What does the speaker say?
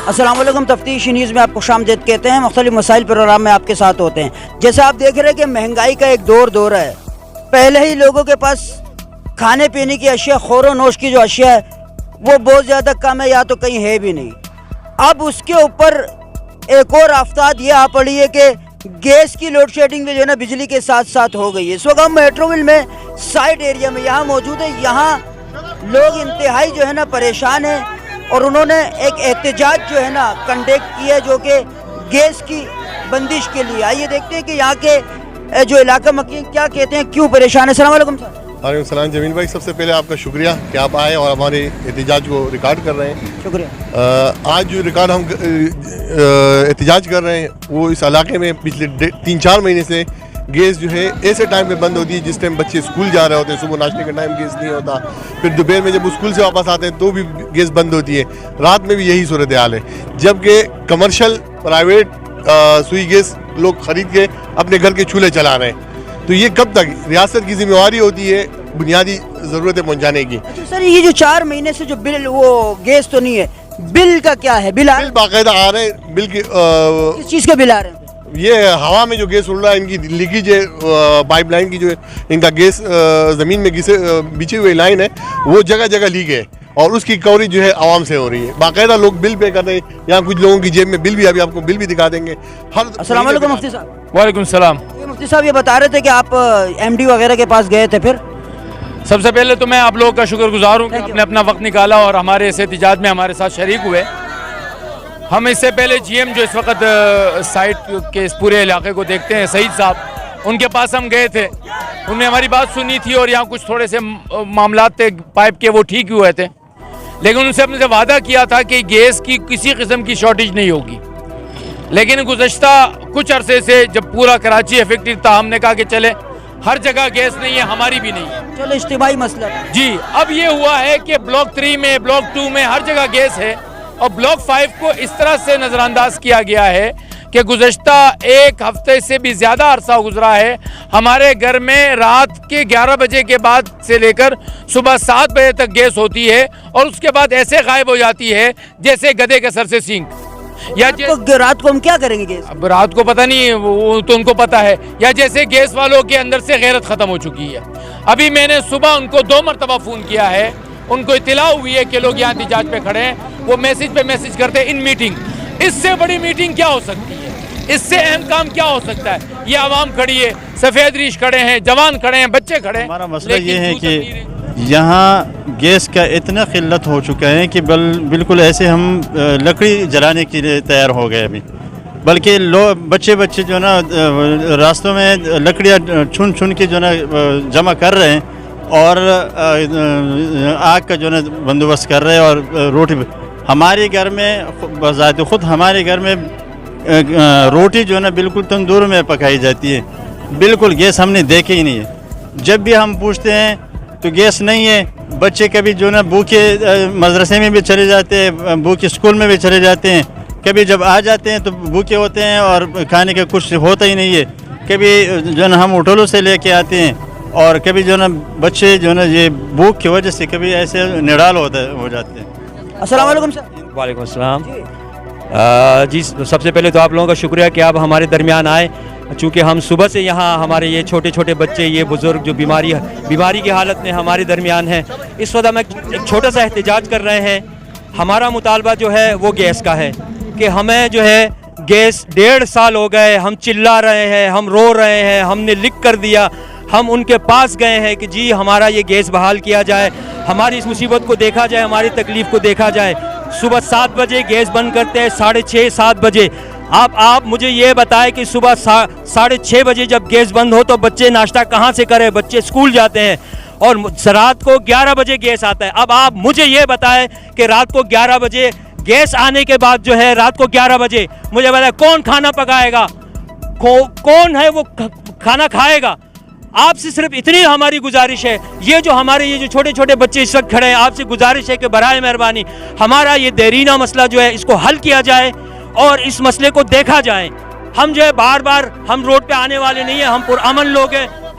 السلام علیکم، تفتیش نیوز میں آپ کو خوشامدید کہتے ہیں۔ مختلف مسائل پروگرام میں آپ کے ساتھ ہوتے ہیں۔ جیسے آپ دیکھ رہے ہیں کہ مہنگائی کا ایک دور ہے، پہلے ہی لوگوں کے پاس کھانے پینے کی اشیاء، خور و نوش کی جو اشیاء ہے وہ بہت زیادہ کم ہے یا تو کہیں ہے بھی نہیں۔ اب اس کے اوپر ایک اور آفتاب یہ آ پڑی ہے کہ گیس کی لوڈ شیڈنگ بھی جو ہے نا بجلی کے ساتھ ساتھ ہو گئی ہے۔ اس وقت ہم میٹروول میں سائٹ ایریا میں یہاں موجود ہے، یہاں لوگ انتہائی جو ہے نا پریشان ہیں اور انہوں نے ایک احتجاج جو ہے نا کنڈکٹ کیا جو کہ گیس کی بندش کے لیے۔ آئیے دیکھتے ہیں کہ یہاں کے جو علاقہ مکین کیا کہتے ہیں، کیوں پریشان ہیں۔ السلام علیکم سر۔ وعلیکم السلام جمیل بھائی، سب سے پہلے آپ کا شکریہ کہ آپ آئے اور ہمارے احتجاج کو ریکارڈ کر رہے ہیں۔ شکریہ۔ آج جو ریکارڈ ہم احتجاج کر رہے ہیں وہ اس علاقے میں پچھلے 3-4 مہینے سے گیس جو ہے ایسے ٹائم پہ بند ہوتی ہے جس ٹائم بچے اسکول جا رہے ہوتے ہیں، صبح ناشتے کا ٹائم گیس نہیں ہوتا، پھر دوپہر میں جب اسکول سے واپس آتے ہیں تو بھی گیس بند ہوتی ہے، رات میں بھی یہی صورتحال ہے، جبکہ کمرشل پرائیویٹ سوئی گیس لوگ خرید کے اپنے گھر کے چولہے چلا رہے ہیں۔ تو یہ کب تک؟ ریاست کی ذمہ داری ہوتی ہے بنیادی ضرورتیں پہنچانے کی۔ سر یہ جو 4 مہینے سے جو بل وہ گیس تو نہیں ہے، بل کا کیا ہے؟ بل باقاعدہ آ رہے ہیں، بل کی کس چیز کے بل آ رہے ہیں؟ یہ ہوا میں جو گیس اڑ رہا ہے، ان کی لیکیج ہے، پائپ لائن کی جو ان کا گیس زمین میں بچھی ہوئی لائن ہے وہ جگہ جگہ لیک ہے اور اس کی کوریج جو ہے عوام سے ہو رہی ہے۔ باقاعدہ لوگ بل پے کر رہے ہیں، یہاں کچھ لوگوں کی جیب میں بل بھی، ابھی آپ کو بل بھی دکھا دیں گے۔ السلام علیکم مفتی صاحب۔ وعلیکم السلام۔ مفتی صاحب یہ بتا رہے تھے کہ آپ ایم ڈی وغیرہ کے پاس گئے تھے، پھر سب سے پہلے تو میں آپ لوگوں کا شکر گزار ہوں کہ آپ نے اپنا وقت نکالا اور ہمارے اس احتجاج میں ہمارے ساتھ شریک ہوئے۔ ہم اس سے پہلے جی ایم جو اس وقت سائٹ کے اس پورے علاقے کو دیکھتے ہیں، سعید صاحب، ان کے پاس ہم گئے تھے، انہوں نے ہماری بات سنی تھی اور یہاں کچھ تھوڑے سے معاملات تھے پائپ کے، وہ ٹھیک ہوئے تھے، لیکن ان سے ہم نے وعدہ کیا تھا کہ گیس کی کسی قسم کی شارٹیج نہیں ہوگی۔ لیکن گزشتہ کچھ عرصے سے جب پورا کراچی افیکٹڈ تھا، ہم نے کہا کہ چلے ہر جگہ گیس نہیں ہے، ہماری بھی نہیں ہے، چلو اجتماعی مسئلہ جی۔ اب یہ ہوا ہے کہ بلاک 3 میں، بلاک 2 میں ہر جگہ گیس ہے اور بلاک 5 کو اس طرح سے نظر انداز کیا گیا ہے کہ گزشتہ 1 ہفتے سے بھی زیادہ عرصہ گزرا ہے، ہمارے گھر میں رات کے 11 بجے کے بعد سے لے کر صبح 7 بجے تک گیس ہوتی ہے اور اس کے بعد ایسے غائب ہو جاتی ہے جیسے گدھے کے سر سے سینگ۔ یا رات کو ہم کیا کریں گے گیس؟ اب رات کو پتہ نہیں، وہ تو ان کو پتہ ہے، یا جیسے گیس والوں کے اندر سے غیرت ختم ہو چکی ہے۔ ابھی میں نے صبح ان کو 2 مرتبہ فون کیا ہے، ان کو اطلاع ہوئی ہے کہ لوگ یہاں احتجاج پہ کھڑے ہیں، وہ میسج پہ میسج کرتے ہیں ان میٹنگ۔ اس سے بڑی میٹنگ کیا ہو سکتی ہے؟ اس سے اہم کام کیا ہو سکتا ہے؟ یہ عوام کھڑی ہے، سفید ریش کھڑے ہیں، جوان کھڑے ہیں، بچے کھڑے ہیں۔ ہمارا مسئلہ یہ ہے کہ یہاں گیس کا اتنا قلت ہو چکا ہے کہ بالکل ایسے ہم لکڑی جلانے کے لیے تیار ہو گئے ابھی، بلکہ بچے جو ہے نا راستوں میں لکڑیاں چن کے جو ہے نا جمع کر رہے ہیں اور آگ کا جو ہے نا بندوبست کر رہے ہیں، اور روٹی ہمارے گھر میں بذات خود ہمارے گھر میں روٹی جو ہے نا بالکل تندور میں پکائی جاتی ہے، بالکل گیس ہم نے دیکھے ہی نہیں ہے۔ جب بھی ہم پوچھتے ہیں تو گیس نہیں ہے، بچے کبھی جو ہے نا بھوکے مدرسے میں بھی چلے جاتے ہیں، بھوکے اسکول میں بھی چلے جاتے ہیں، کبھی جب آ جاتے ہیں تو بھوکے ہوتے ہیں اور کھانے کا کچھ ہوتا ہی نہیں ہے، کبھی جو ہے نا ہم ہوٹلوں سے لے کے آتے ہیں، اور کبھی جو ہے نا بچے جو ہے نا یہ بھوک کی وجہ سے کبھی ایسے نڈال ہو جاتے ہیں۔ السلام علیکم سر۔ وعلیکم السلام۔ جی سب سے پہلے تو آپ لوگوں کا شکریہ کہ آپ ہمارے درمیان آئے، چونکہ ہم صبح سے یہاں ہمارے یہ چھوٹے چھوٹے بچے، یہ بزرگ جو بیماری کی حالت میں ہمارے درمیان ہیں، اس وقت ہم ایک چھوٹا سا احتجاج کر رہے ہیں۔ ہمارا مطالبہ جو ہے وہ گیس کا ہے کہ ہمیں جو ہے گیس 1.5 سال ہو گئے، ہم چلا رہے ہیں، ہم رو رہے ہیں، ہم نے لکھ کر دیا، ہم ان کے پاس گئے ہیں کہ جی ہمارا یہ گیس بحال کیا جائے، ہماری اس مصیبت کو دیکھا جائے، ہماری تکلیف کو دیکھا جائے۔ صبح 7 بجے گیس بند کرتے ہیں، 6:30-7 بجے۔ آپ مجھے یہ بتائیں کہ صبح 6:30 بجے جب گیس بند ہو تو بچے ناشتہ کہاں سے کریں؟ بچے اسکول جاتے ہیں اور رات کو 11 بجے گیس آتا ہے۔ اب آپ مجھے یہ بتائیں کہ رات کو 11 بجے گیس آنے کے بعد جو ہے رات کو 11 بجے مجھے بتائیں کون کھانا پکائے گا؟ کون ہے وہ کھانا کھائے گا؟ آپ سے صرف اتنی ہماری گزارش ہے، یہ جو ہمارے یہ جو چھوٹے چھوٹے بچے اس وقت کھڑے ہیں، آپ سے گزارش ہے کہ برائے مہربانی ہمارا یہ دیرینہ مسئلہ جو ہے اس کو حل کیا جائے اور اس مسئلے کو دیکھا جائے۔ ہم جو ہے بار بار ہم روڈ پہ آنے والے نہیں ہیں، ہم پرامن لوگ ہیں،